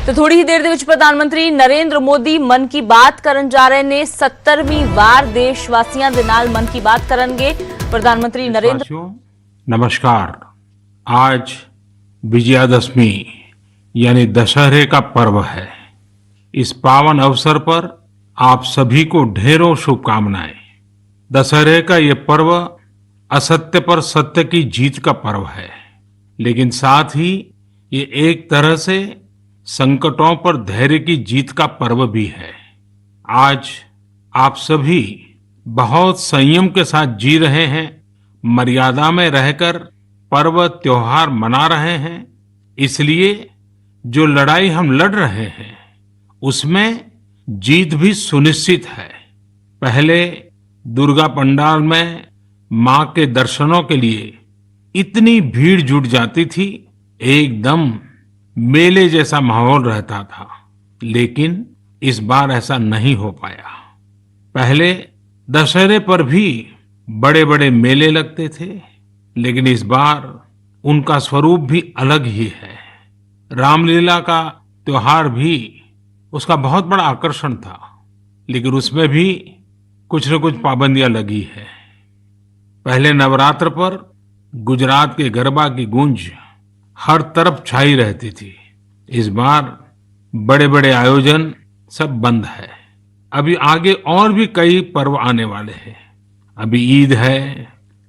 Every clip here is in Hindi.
तो थोड़ी ही देर ਦੇ ਵਿੱਚ ਪ੍ਰਧਾਨਮੰਤਰੀ ਨਰਿੰਦਰ ਮੋਦੀ ਮਨ ਕੀ ਬਾਤ ਕਰਨ ਜਾ ਰਹੇ ਨੇ। 70ਵੀਂ ਵਾਰ ਦੇਸ਼ ਵਾਸੀਆਂ ਦੇ ਨਾਲ ਮਨ ਕੀ ਬਾਤ ਕਰਨਗੇ प्रधानमंत्री नरेंद्र। नमस्कार। आज विजयादशमी यानी दशहरे का पर्व है। इस पावन अवसर पर आप सभी को ढेरों शुभकामनाएं। दशहरे का ये पर्व असत्य पर सत्य की जीत का पर्व है, लेकिन साथ ही ये एक तरह से संकटों पर धैर्य की जीत का पर्व भी है। आज आप सभी बहुत संयम के साथ जी रहे हैं, मर्यादा में रहकर पर्व त्योहार मना रहे हैं। इसलिए जो लड़ाई हम लड़ रहे हैं उसमें जीत भी सुनिश्चित है। पहले दुर्गा पंडाल में मां के दर्शनों के लिए इतनी भीड़ जुट जाती थी, एकदम मेले जैसा माहौल रहता था, लेकिन इस बार ऐसा नहीं हो पाया। पहले दशहरे पर भी बड़े बड़े मेले लगते थे, लेकिन इस बार उनका स्वरूप भी अलग ही है। रामलीला का त्योहार भी उसका बहुत बड़ा आकर्षण था, लेकिन उसमें भी कुछ न कुछ पाबंदियां लगी है। पहले नवरात्र पर गुजरात के गरबा की गूंज हर तरफ छाई रहती थी। इस बार बड़े बड़े आयोजन सब बंद है। अभी आगे और भी कई पर्व आने वाले हैं। अभी ईद है,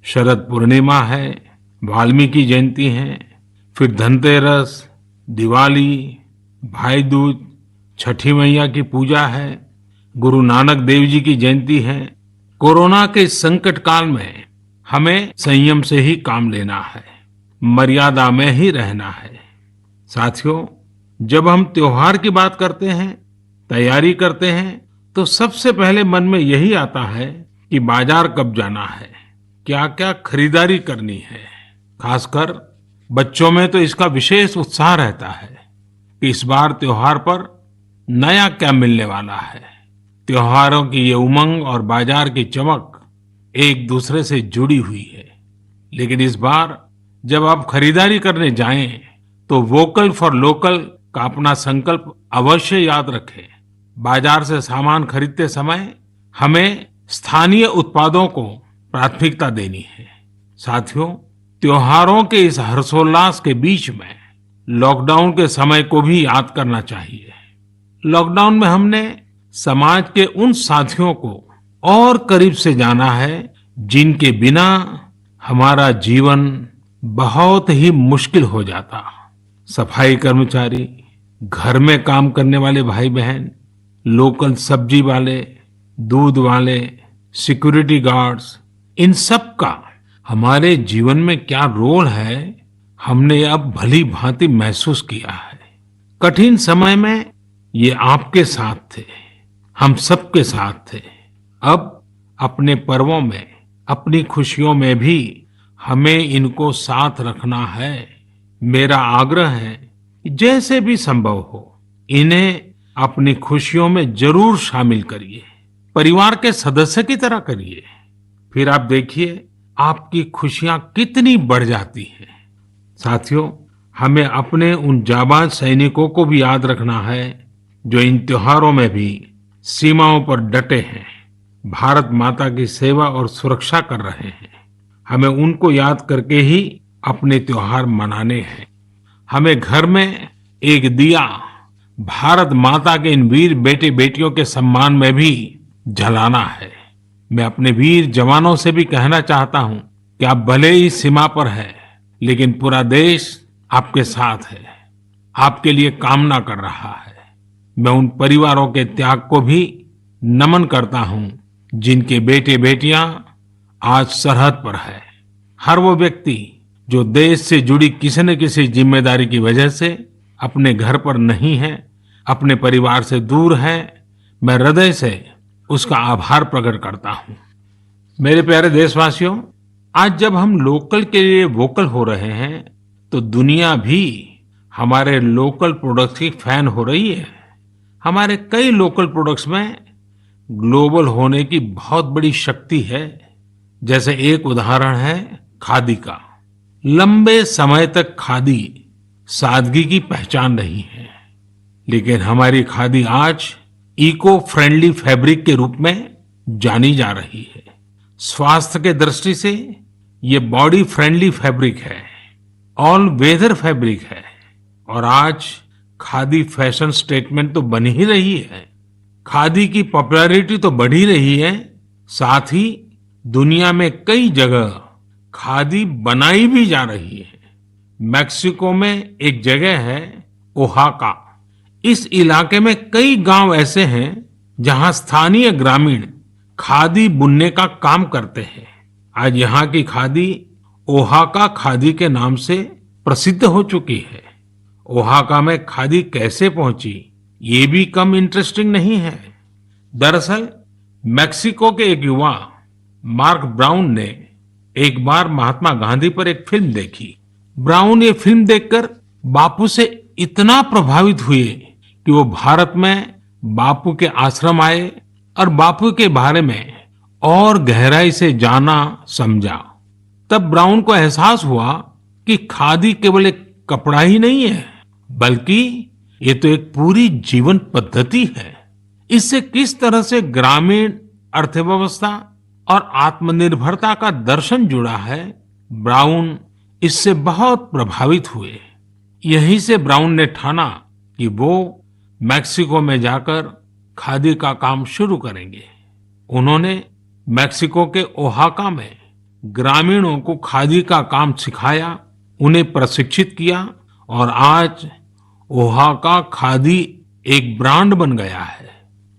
शरद पूर्णिमा है, वाल्मीकि जयंती है, फिर धनतेरस, दिवाली, भाई दूज, छठी मैया की पूजा है, गुरु नानक देव जी की जयंती है। कोरोना के इस संकट काल में हमें संयम से ही काम लेना है, मर्यादा में ही रहना है। साथियों, जब हम त्योहार की बात करते हैं, तैयारी करते हैं, तो सबसे पहले मन में यही आता है कि बाजार कब जाना है, क्या क्या खरीदारी करनी है। खासकर बच्चों में तो इसका विशेष उत्साह रहता है कि इस बार त्योहार पर नया क्या मिलने वाला है। त्योहारों की ये उमंग और बाजार की चमक एक दूसरे से जुड़ी हुई है। लेकिन इस बार जब आप खरीदारी करने जाएं, तो वोकल फॉर लोकल का अपना संकल्प अवश्य याद रखें। बाजार से सामान खरीदते समय हमें स्थानीय उत्पादों को प्राथमिकता देनी है। साथियों, त्योहारों के इस हर्षोल्लास के बीच में लॉकडाउन के समय को भी याद करना चाहिए। लॉकडाउन में हमने समाज के उन साथियों को और करीब से जाना है जिनके बिना हमारा जीवन बहुत ही मुश्किल हो जाता। सफाई कर्मचारी, घर में काम करने वाले भाई बहन, लोकल सब्जी वाले, दूध वाले, सिक्योरिटी गार्ड्स, इन सब का हमारे जीवन में क्या रोल है, हमने अब भली भांति महसूस किया है। कठिन समय में ये आपके साथ थे, हम सबके साथ थे। अब अपने पर्वों में, अपनी खुशियों में भी हमें इनको साथ रखना है। मेरा आग्रह है कि जैसे भी संभव हो इन्हें अपनी खुशियों में जरूर शामिल करिए, परिवार के सदस्य की तरह करिए। फिर आप देखिए आपकी खुशियां कितनी बढ़ जाती हैं। साथियों, हमें अपने उन जाबाज सैनिकों को भी याद रखना है जो इन त्योहारों में भी सीमाओं पर डटे हैं, भारत माता की सेवा और सुरक्षा कर रहे हैं। हमें उनको याद करके ही अपने त्योहार मनाने हैं। हमें घर में एक दिया भारत माता के इन वीर बेटे बेटियों के सम्मान में भी जलाना है। मैं अपने वीर जवानों से भी कहना चाहता हूं कि आप भले ही सीमा पर हैं, लेकिन पूरा देश आपके साथ है, आपके लिए कामना कर रहा है। मैं उन परिवारों के त्याग को भी नमन करता हूं जिनके बेटे बेटियां आज सरहद पर है। हर वो व्यक्ति जो देश से जुड़ी किसी न किसी जिम्मेदारी की वजह से अपने घर पर नहीं है, अपने परिवार से दूर है, मैं हृदय से उसका आभार प्रकट करता हूं। मेरे प्यारे देशवासियों, आज जब हम लोकल के लिए वोकल हो रहे हैं, तो दुनिया भी हमारे लोकल प्रोडक्ट्स की फैन हो रही है। हमारे कई लोकल प्रोडक्ट्स में ग्लोबल होने की बहुत बड़ी शक्ति है। जैसे एक उदाहरण है खादी का। लंबे समय तक खादी सादगी की पहचान रही है। लेकिन हमारी खादी आज इको फ्रेंडली फैब्रिक के रूप में जानी जा रही है। स्वास्थ्य के दृष्टि से ये बॉडी फ्रेंडली फैब्रिक है, ऑल वेदर फैब्रिक है और आज खादी फैशन स्टेटमेंट तो बन ही रही है। खादी की पॉपुलैरिटी तो बढ़ ही रही है, साथ ही दुनिया में कई जगह खादी बनाई भी जा रही है। मैक्सिको में एक जगह है ओहाका। इस इलाके में कई गांव ऐसे हैं जहां स्थानीय ग्रामीण खादी बुनने का काम करते हैं। आज यहाँ की खादी ओहाका खादी के नाम से प्रसिद्ध हो चुकी है। ओहाका में खादी कैसे पहुंची, ये भी कम इंटरेस्टिंग नहीं है। दरअसल मैक्सिको के एक युवा मार्क ब्राउन ने एक बार महात्मा गांधी पर एक फिल्म देखी। ब्राउन ये फिल्म देखकर बापू से इतना प्रभावित हुए कि वो भारत में बापू के आश्रम आए और बापू के बारे में और गहराई से जाना समझा। तब ब्राउन को एहसास हुआ कि खादी केवल एक कपड़ा ही नहीं है, बल्कि ये तो एक पूरी जीवन पद्धति है। इससे किस तरह से ग्रामीण अर्थव्यवस्था और आत्मनिर्भरता का दर्शन जुड़ा है, ब्राउन इससे बहुत प्रभावित हुए। यहीं से ब्राउन ने ठाना कि वो मैक्सिको में जाकर खादी का काम शुरू करेंगे। उन्होंने मैक्सिको के ओहाका में ग्रामीणों को खादी का काम सिखाया, उन्हें प्रशिक्षित किया और आज ओहाका खादी एक ब्रांड बन गया है।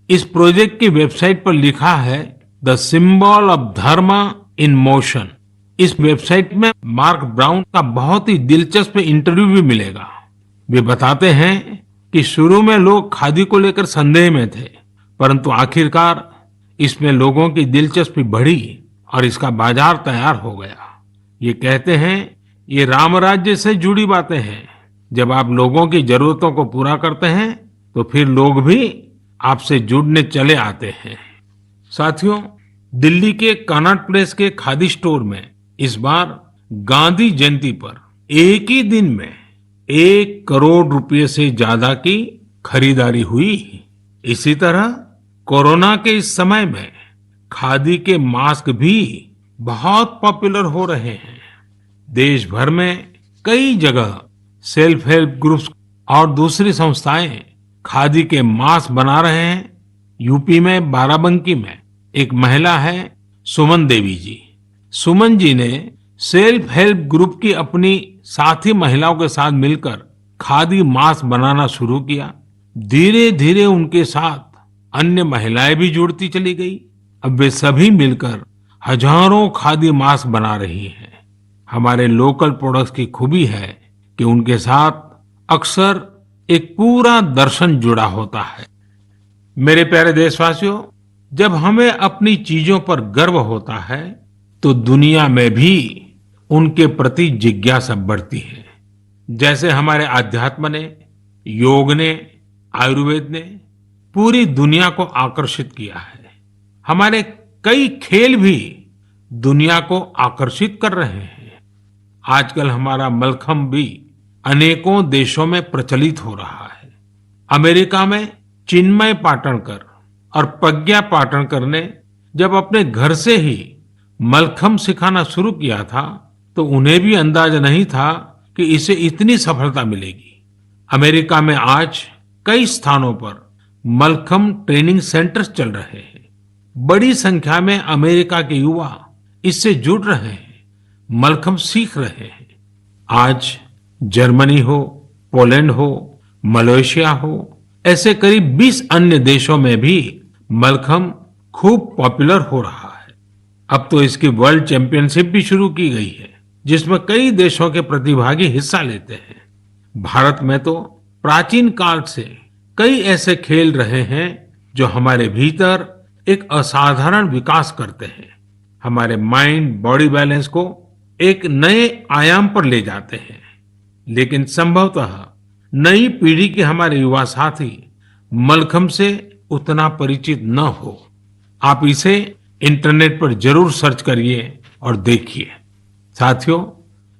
इस प्रोजेक्ट की वेबसाइट पर लिखा है द सिंबल ऑफ धर्म इन मोशन। इस वेबसाइट में मार्क ब्राउन का बहुत ही दिलचस्प इंटरव्यू भी मिलेगा। वे बताते हैं कि शुरू में लोग खादी को लेकर संदेह में थे, परंतु आखिरकार इसमें लोगों की दिलचस्पी बढ़ी और इसका बाजार तैयार हो गया। ये कहते हैं ये राम राज्य से जुड़ी बातें हैं। जब आप लोगों की जरूरतों को पूरा करते हैं तो फिर लोग भी आपसे जुड़ने चले आते हैं। साथियों, दिल्ली के कनॉट प्लेस के खादी स्टोर में इस बार गांधी जयंती पर एक ही दिन में 1 करोड़ रुपए से ज्यादा की खरीदारी हुई। इसी तरह कोरोना के इस समय में खादी के मास्क भी बहुत पॉपुलर हो रहे हैं। देश भर में कई जगह सेल्फ हेल्प ग्रुप्स और दूसरी संस्थाएं खादी के मास्क बना रहे हैं। यूपी में बाराबंकी में एक महिला है सुमन देवी जी। सुमन जी ने सेल्फ हेल्प ग्रुप की अपनी साथी महिलाओं के साथ मिलकर खादी मास्क बनाना शुरू किया। धीरे धीरे उनके साथ अन्य महिलाएं भी जुड़ती चली गई। अब वे सभी मिलकर हजारों खादी मास्क बना रही हैं। हमारे लोकल प्रोडक्ट्स की खूबी है कि उनके साथ अक्सर एक पूरा दर्शन जुड़ा होता है। मेरे प्यारे देशवासियों, जब हमें अपनी चीजों पर गर्व होता है तो दुनिया में भी उनके प्रति जिज्ञासा बढ़ती है। जैसे हमारे आध्यात्म ने, योग ने, आयुर्वेद ने पूरी दुनिया को आकर्षित किया है। हमारे कई खेल भी दुनिया को आकर्षित कर रहे हैं। आजकल हमारा मलखम्ब भी अनेकों देशों में प्रचलित हो रहा है। अमेरिका में चिन्मय पाटणकर और प्रज्ञा पाटणकर ने जब अपने घर से ही मलखम्ब सिखाना शुरू किया था तो उन्हें भी अंदाजा नहीं था कि इसे इतनी सफलता मिलेगी। अमेरिका में आज कई स्थानों पर मलखम्ब ट्रेनिंग सेंटर्स चल रहे हैं। बड़ी संख्या में अमेरिका के युवा इससे जुड़ रहे हैं, मलखम्ब सीख रहे हैं। आज जर्मनी हो, पोलैंड हो, मलेशिया हो, ऐसे करीब 20 अन्य देशों में भी मलखम्ब खूब पॉपुलर हो रहा है। अब तो इसकी वर्ल्ड चैंपियनशिप भी शुरू की गई है, जिसमें कई देशों के प्रतिभागी हिस्सा लेते हैं। भारत में तो प्राचीन काल से कई ऐसे खेल रहे हैं जो हमारे भीतर एक असाधारण विकास करते हैं, हमारे माइंड बॉडी बैलेंस को एक नए आयाम पर ले जाते हैं। लेकिन संभवतः नई पीढ़ी के हमारे युवा साथी मलखम्ब से उतना परिचित न हो। आप इसे इंटरनेट पर जरूर सर्च करिए और देखिए। साथियों,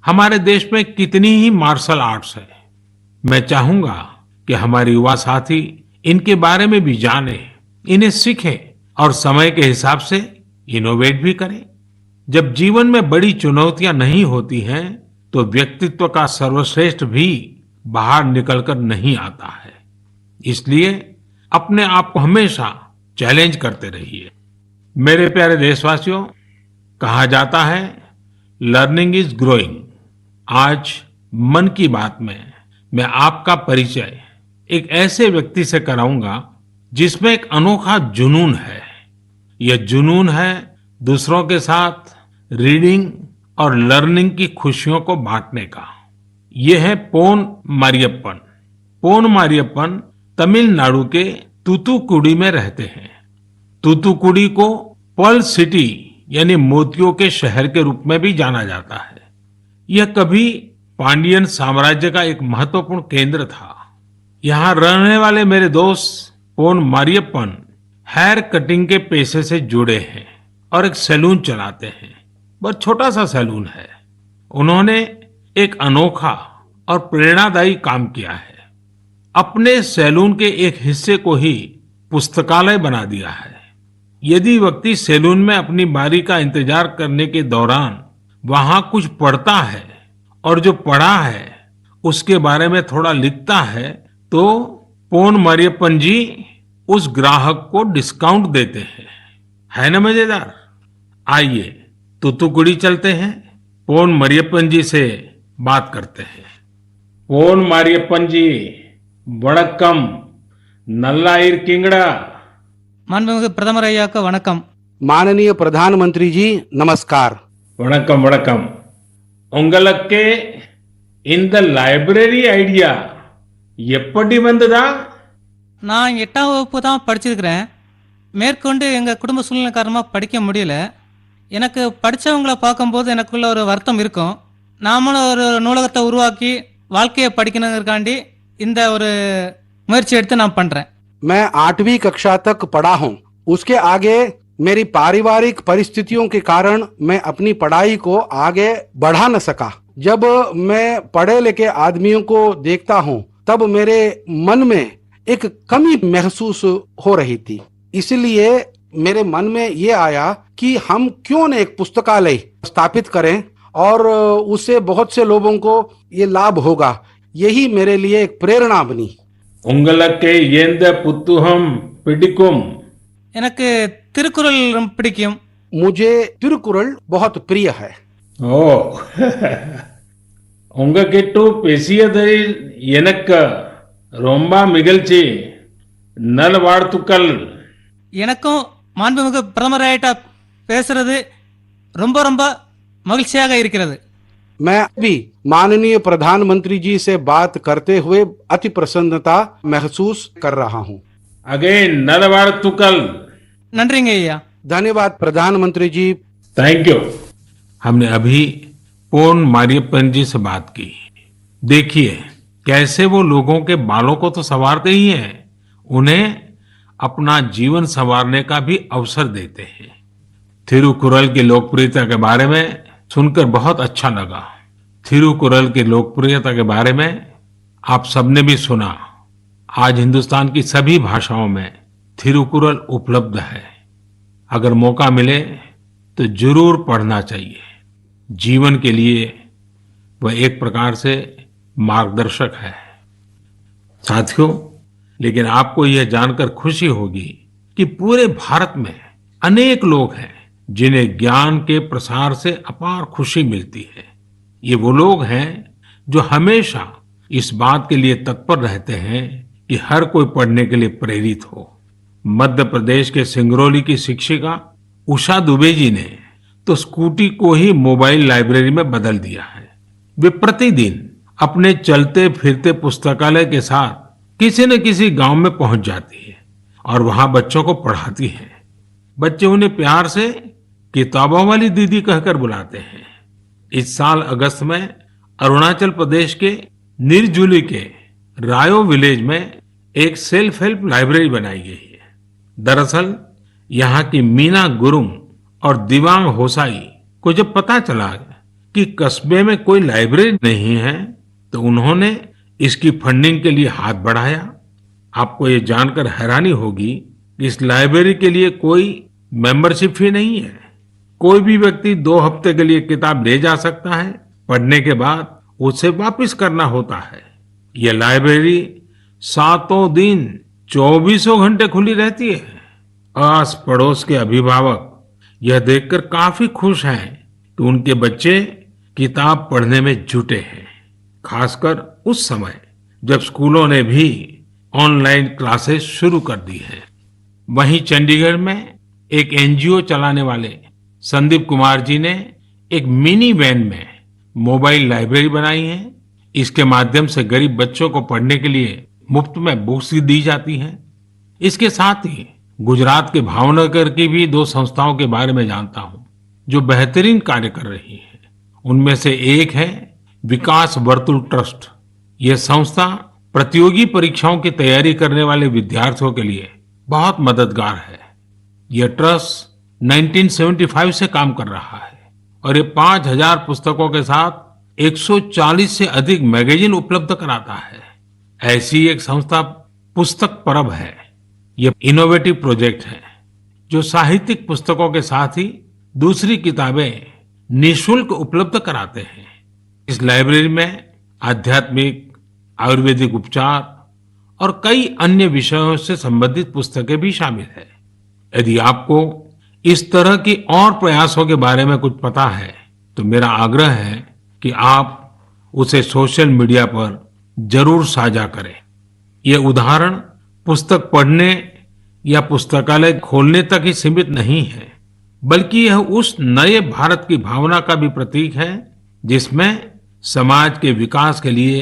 हमारे देश में कितनी ही मार्शल आर्ट्स है। मैं चाहूंगा कि हमारे युवा साथी इनके बारे में भी जाने, इन्हें सीखें और समय के हिसाब से इनोवेट भी करें। जब जीवन में बड़ी चुनौतियां नहीं होती हैं, तो व्यक्तित्व का सर्वश्रेष्ठ भी बाहर निकलकर नहीं आता है। इसलिए अपने आप को हमेशा चैलेंज करते रहिए। मेरे प्यारे देशवासियों, कहा जाता है लर्निंग इज ग्रोइंग। आज मन की बात में मैं आपका परिचय एक ऐसे व्यक्ति से कराऊंगा जिसमें एक अनोखा जुनून है। यह जुनून है दूसरों के साथ रीडिंग और लर्निंग की खुशियों को बांटने का। यह है पोन मारियप्पन। पोन मारियप्पन तमिलनाडु के तूतुकुड़ी में रहते हैं। तूतुकुड़ी को पर्ल सिटी यानी मोतियों के शहर के रूप में भी जाना जाता है। यह कभी पांडियन साम्राज्य का एक महत्वपूर्ण केंद्र था। यहाँ रहने वाले मेरे दोस्त पोन मारियप्पन हेयर कटिंग के पेशे से जुड़े हैं और एक सैलून चलाते हैं। बहुत छोटा सा सैलून है। उन्होंने एक अनोखा और प्रेरणादायी काम किया है। अपने सैलून के एक हिस्से को ही पुस्तकालय बना दिया है। यदि व्यक्ति सैलून में अपनी बारी का इंतजार करने के दौरान वहां कुछ पढ़ता है और जो पढ़ा है उसके बारे में थोड़ा लिखता है, तो पोन मारियप्पन जी उस ग्राहक को डिस्काउंट देते हैं। है ना मजेदार? आइए तूतुकुड़ी चलते हैं, पोन मारियप्पन जी से बात करते हैं। पोन मारियप्पन जी, वणक्कम, नल्ला इरकिंगड़ा। மாண்புமிகு பிரதமர் ஐயாவுக்கு வணக்கம். माननीय प्रधानमंत्री जी नमस्कार। வணக்கம் வணக்கம். உங்களுக்கு இந்த லைப்ரரி ஐடியா எப்படி வந்ததா? நான் 8ஆம் வகுப்பு தான் படிச்சிருக்கிறேன். மேற்கொண்டு எங்கள் குடும்ப சூழ்நிலை காரணமாக படிக்க முடியல. எனக்கு படித்தவங்களை பார்க்கும்போது எனக்குள்ள ஒரு வருத்தம் இருக்கும். நாமளும் ஒரு நூலகத்தை உருவாக்கி வாழ்க்கையை படிக்கணுங்கிறக்காண்டி இந்த ஒரு முயற்சி எடுத்து நான் பண்ணுறேன். मैं 8वीं कक्षा तक पढ़ा हूँ। उसके आगे मेरी पारिवारिक परिस्थितियों के कारण मैं अपनी पढ़ाई को आगे बढ़ा न सका। जब मैं पढ़े लिखे आदमियों को देखता हूँ तब मेरे मन में एक कमी महसूस हो रही थी। इसलिए मेरे मन में ये आया कि हम क्यों न एक पुस्तकालय स्थापित करें और उससे बहुत से लोगों को ये लाभ होगा। यही मेरे लिए एक प्रेरणा बनी। உங்களுக்கு எந்த புத்தகம் பிடிக்கும்? எனக்கு திருக்குறள் ரொம்ப பிடிக்கும். मुझे तिरुकुरल बहुत प्रिय है। ஓ உங்ககிட்ட பேசியதில் எனக்கு ரொம்ப மகிழ்ச்சி. நல்வாழ்த்துக்கள். எனக்கும் மாண்புமிகு பிரதமர் ஐயாட்ட பேசுறது ரொம்ப ரொம்ப மகிழ்ச்சியாக இருக்கிறது. मैं भी माननीय प्रधानमंत्री जी से बात करते हुए अति प्रसन्नता महसूस कर रहा हूँ। अगेन नलवार्तुकल। நன்றிங்க ஐயா. धन्यवाद प्रधानमंत्री जी। Thank you. हमने अभी पोन मारियप्पन जी से बात की। देखिए कैसे वो लोगों के बालों को तो संवारते ही हैं, उन्हें अपना जीवन संवारने का भी अवसर देते हैं। थिरुकुरल की लोकप्रियता के बारे में सुनकर बहुत अच्छा लगा। थिरुकुरल की लोकप्रियता के बारे में आप सबने भी सुना। आज हिंदुस्तान की सभी भाषाओं में थिरुकुरल उपलब्ध है। अगर मौका मिले तो जरूर पढ़ना चाहिए। जीवन के लिए वह एक प्रकार से मार्गदर्शक है। साथियों, लेकिन आपको यह जानकर खुशी होगी कि पूरे भारत में अनेक लोग हैं जिन्हें ज्ञान के प्रसार से अपार खुशी मिलती है। ये वो लोग हैं जो हमेशा इस बात के लिए तत्पर रहते हैं कि हर कोई पढ़ने के लिए प्रेरित हो। मध्य प्रदेश के सिंगरौली की शिक्षिका उषा दुबे जी ने तो स्कूटी को ही मोबाइल लाइब्रेरी में बदल दिया है। वे प्रतिदिन अपने चलते फिरते पुस्तकालय के साथ किसी न किसी गांव में पहुंच जाती है और वहां बच्चों को पढ़ाती है। बच्चे उन्हें प्यार से किताबों वाली दीदी कहकर बुलाते हैं। इस साल अगस्त में अरुणाचल प्रदेश के निरजुली के रायो विलेज में एक सेल्फ हेल्प लाइब्रेरी बनाई गई है। दरअसल यहाँ की मीना गुरुंग और दिवांग होसाई को जब पता चला कि कस्बे में कोई लाइब्रेरी नहीं है, तो उन्होंने इसकी फंडिंग के लिए हाथ बढ़ाया। आपको ये जानकर हैरानी होगी कि इस लाइब्रेरी के लिए कोई मेंबरशिप फी नहीं है। कोई भी व्यक्ति 2 हफ्ते के लिए किताब ले जा सकता है, पढ़ने के बाद उसे वापस करना होता है। यह लाइब्रेरी 7 दिन 24 घंटे खुली रहती है। आस पड़ोस के अभिभावक यह देखकर काफी खुश हैं कि उनके बच्चे किताब पढ़ने में जुटे हैं, खासकर उस समय जब स्कूलों ने भी ऑनलाइन क्लासेस शुरू कर दी है। वहीं चंडीगढ़ में एक एनजीओ चलाने वाले संदीप कुमार जी ने एक मिनी वैन में मोबाइल लाइब्रेरी बनाई है। इसके माध्यम से गरीब बच्चों को पढ़ने के लिए मुफ्त में बुक्स दी जाती हैं। इसके साथ ही गुजरात के भावनगर की भी 2 संस्थाओं के बारे में जानता हूं जो बेहतरीन कार्य कर रही है। उनमें से एक है विकास वर्तुल ट्रस्ट। यह संस्था प्रतियोगी परीक्षाओं की तैयारी करने वाले विद्यार्थियों के लिए बहुत मददगार है। यह ट्रस्ट 1975 से काम कर रहा है और ये 5000 पुस्तकों के साथ 140 से अधिक मैगजीन उपलब्ध कराता है। ऐसी एक संस्था पुस्तक परब है। यह इनोवेटिव प्रोजेक्ट है जो साहित्यिक पुस्तकों के साथ ही दूसरी किताबें निःशुल्क उपलब्ध कराते हैं। इस लाइब्रेरी में आध्यात्मिक, आयुर्वेदिक उपचार और कई अन्य विषयों से संबंधित पुस्तकें भी शामिल है। यदि आपको इस तरह की और प्रयासों के बारे में कुछ पता है तो मेरा आग्रह है कि आप उसे सोशल मीडिया पर जरूर साझा करें। ये उदाहरण पुस्तक पढ़ने या पुस्तकालय खोलने तक ही सीमित नहीं है, बल्कि यह उस नए भारत की भावना का भी प्रतीक है जिसमें समाज के विकास के लिए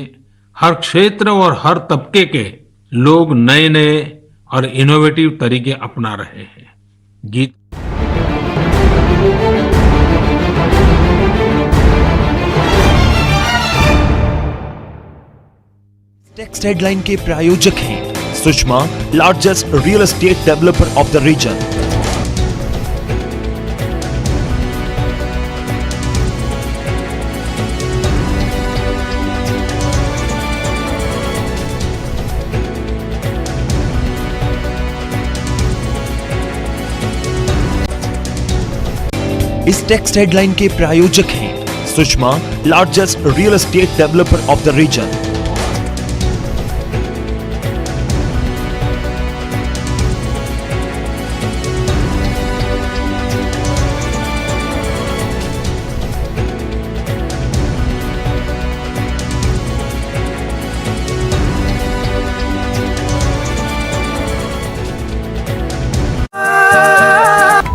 हर क्षेत्र और हर तबके के लोग नए नए और इनोवेटिव तरीके अपना रहे हैं। गीत टेक्स्ट हेडलाइन के प्रायोजक हैं Sushma, largest real estate developer of the region. इस टेक्स्ट हेडलाइन के प्रायोजक हैं Sushma, largest real estate developer of the region.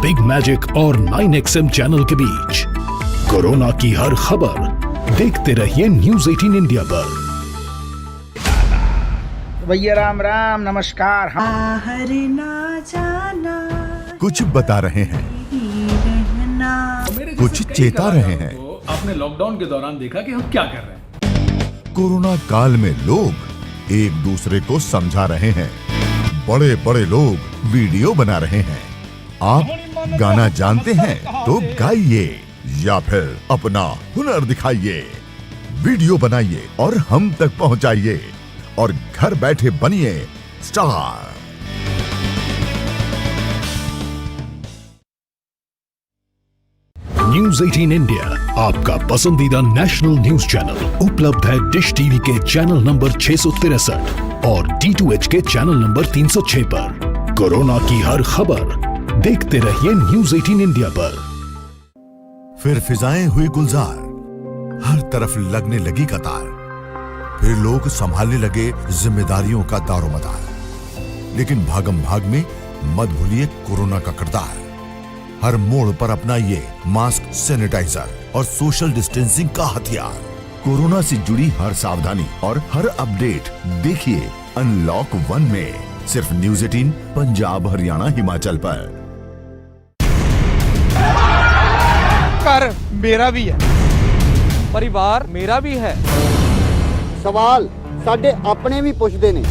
Big magic और 9XM चैनल के बीच कोरोना की हर खबर देखते रहिए न्यूज़ 18 इंडिया पर। भैया राम राम, नमस्कार। बाहर ना जाना, कुछ बता रहे हैं, कुछ चेता रहे हैं। आपने लॉकडाउन के दौरान देखा कि हम क्या कर रहे हैं। कोरोना काल में लोग एक दूसरे को समझा रहे हैं, बड़े बड़े लोग वीडियो बना रहे हैं। आप गाना जानते हैं तो गाइए या फिर अपना हुनर दिखाइए, वीडियो बनाइए और हम तक पहुंचाइए और घर बैठे बनिए स्टार। न्यूज़ 18 इंडिया आपका पसंदीदा नेशनल न्यूज चैनल उपलब्ध है डिश टीवी के चैनल नंबर 663 और D2H के चैनल नंबर 306 पर। कोरोना की हर खबर देखते रहिए न्यूज़ 18 इंडिया पर। फिर फिजाएं हुई गुलजार, हर तरफ लगने लगी कतार। फिर लोग संभालने लगे जिम्मेदारियों का दारोमदार। लेकिन भागम भाग में मत भूलिए कोरोना का किरदार। हर मोड़ पर अपनाइए मास्क, सैनिटाइजर और सोशल डिस्टेंसिंग का हथियार। कोरोना से जुड़ी हर सावधानी और हर अपडेट देखिए अनलॉक 1 में, सिर्फ न्यूज़ 18 पंजाब, हरियाणा, हिमाचल पर। घर मेरा भी है, परिवार मेरा भी है। सवाल साडे अपने भी पुछदे ने,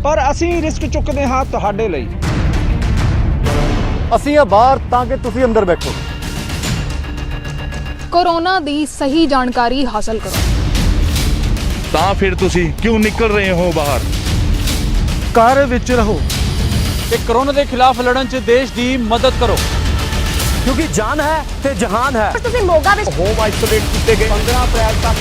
पर ਅਸੀਂ ਰਿਸਕ ਚੁੱਕਦੇ ਹਾਂ ਤੁਹਾਡੇ ਲਈ। ਅਸੀਂ ਆ ਬਾਹਰ ਤਾਂ ਕਿ ਤੁਸੀਂ ਅੰਦਰ ਬੈਠੋ। कोरोना दी सही जानकारी हासिल करो। ਤਾਂ ਫਿਰ ਤੁਸੀਂ ਕਿਉਂ ਨਿਕਲ ਰਹੇ ਹੋ ਬਾਹਰ? ਘਰ ਵਿੱਚ ਰਹੋ ਤੇ ਕਰੋਨਾ ਦੇ ਖਿਲਾਫ ਲੜਨ 'ਚ ਦੇਸ਼ ਦੀ ਮਦਦ ਕਰੋ, ਕਿਉਂਕਿ ਜਾਨ ਹੈ ਤੇ ਜਹਾਨ ਹੈ। ਤੁਸੀਂ ਮੋਗਾ ਵਿੱਚ ਹੋਮ ਆਈਸੋਲੇਟ ਕੀਤੇ ਗਏ 15 ਅਪ੍ਰੈਲ ਤੱਕ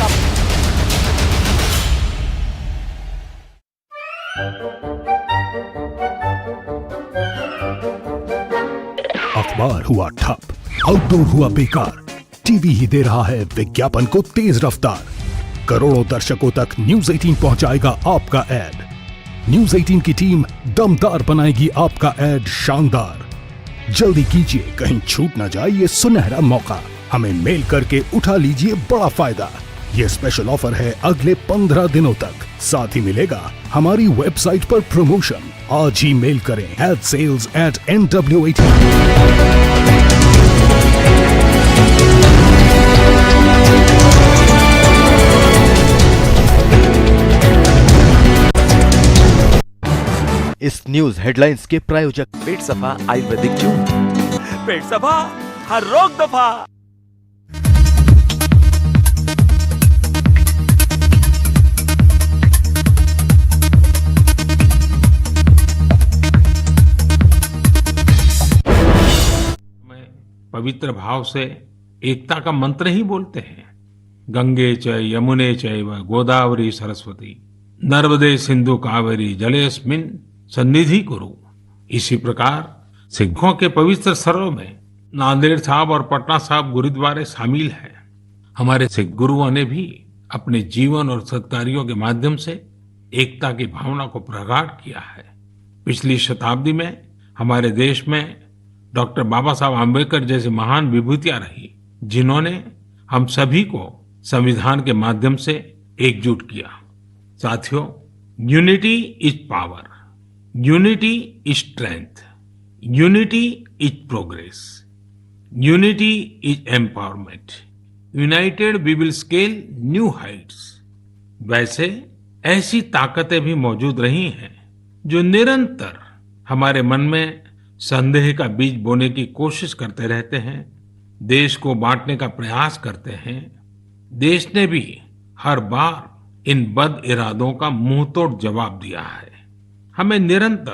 अखबार हुआ ठप, आउटडोर हुआ बेकार, टीवी ही दे रहा है विज्ञापन को तेज रफ्तार। करोड़ों दर्शकों तक न्यूज 18 पहुंचाएगा आपका एड। न्यूज 18 की टीम दमदार बनाएगी आपका एड शानदार। जल्दी कीजिए, कहीं छूट ना जाए ये सुनहरा मौका। हमें मेल करके उठा लीजिए बड़ा फायदा। ये स्पेशल ऑफर है अगले 15 दिनों तक। साथ ही मिलेगा हमारी वेबसाइट पर प्रमोशन। आज ही मेल करें adsales@nw18। इस न्यूज हेडलाइंस के प्रायोजक पेट सफा आयुर्वेदिक चूर्ण। पेट सफा, हर रोग दफा। पवित्र भाव से एकता का मंत्र ही बोलते हैं। गंगे च यमुने चैव गोदावरी सरस्वती नर्मदे सिंधु कावेरी जलेस्मिन सन्निधि कुरु। इसी प्रकार सिखों के पवित्र स्थलों में नांदेड़ साहब और पटना साहब गुरुद्वारे शामिल हैं। हमारे सिख गुरुओं ने भी अपने जीवन और सत्कार्यों के माध्यम से एकता की भावना को प्रगाढ़ किया है। पिछली शताब्दी में हमारे देश में डॉक्टर बाबा साहब आम्बेडकर जैसी महान विभूतियां रही, जिन्होंने हम सभी को संविधान के माध्यम से एकजुट किया। साथियों, unity is power, unity is strength, unity is progress, unity is empowerment. United we will scale new heights. वैसे ऐसी ताकतें भी मौजूद रही हैं जो निरंतर हमारे मन में संदेह का बीज बोने की कोशिश करते रहते हैं, देश को बांटने का प्रयास करते हैं। देश ने भी हर बार इन बद इरादों का मुंहतोड़ जवाब दिया है। हमें निरंतर